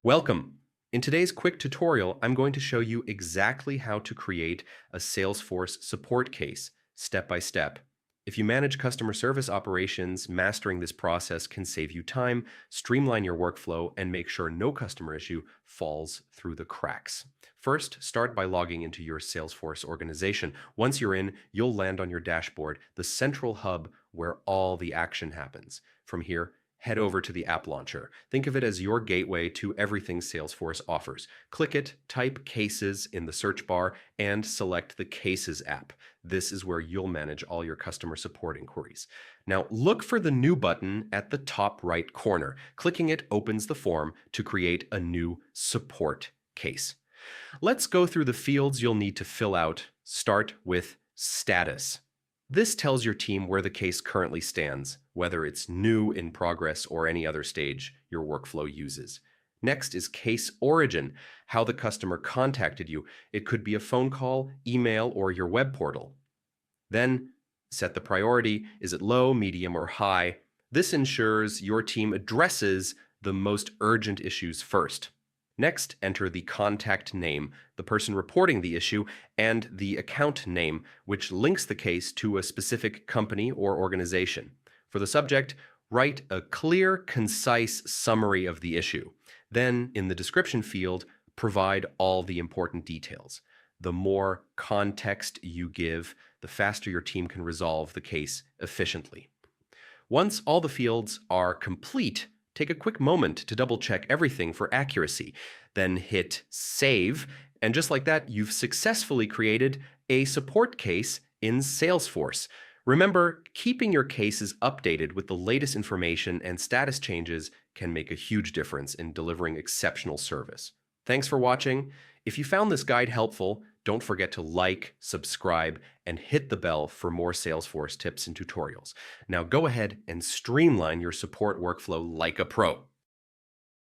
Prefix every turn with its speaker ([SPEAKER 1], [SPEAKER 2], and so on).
[SPEAKER 1] Welcome. In today's quick tutorial, I'm going to show you exactly how to create a Salesforce support case, step by step. If you manage customer service operations, mastering this process can save you time, streamline your workflow, and make sure no customer issue falls through the cracks. First, start by logging into your Salesforce organization. Once you're in, you'll land on your dashboard, the central hub where all the action happens. From here, head over to the app launcher. Think of it as your gateway to everything Salesforce offers. Click it, type Cases in the search bar, and select the Cases app. This is where you'll manage all your customer support inquiries. Now, look for the New button at the top right corner. Clicking it opens the form to create a new support case. Let's go through the fields you'll need to fill out. Start with Status. This tells your team where the case currently stands, whether it's new, in progress, or any other stage your workflow uses. Next is Case Origin, how the customer contacted you. It could be a phone call, email, or your web portal. Then, set the priority. Is it low, medium, or high? This ensures your team addresses the most urgent issues first. Next, enter the contact name, the person reporting the issue, and the account name, which links the case to a specific company or organization. For the subject, write a clear, concise summary of the issue. Then, in the description field, provide all the important details. The more context you give, the faster your team can resolve the case efficiently. Once all the fields are complete, take a quick moment to double-check everything for accuracy. Then hit Save, and just like that, you've successfully created a support case in Salesforce. Remember, keeping your cases updated with the latest information and status changes can make a huge difference in delivering exceptional service. Thanks for watching. If you found this guide helpful, don't forget to like, subscribe, and hit the bell for more Salesforce tips and tutorials. Now go ahead and streamline your support workflow like a pro.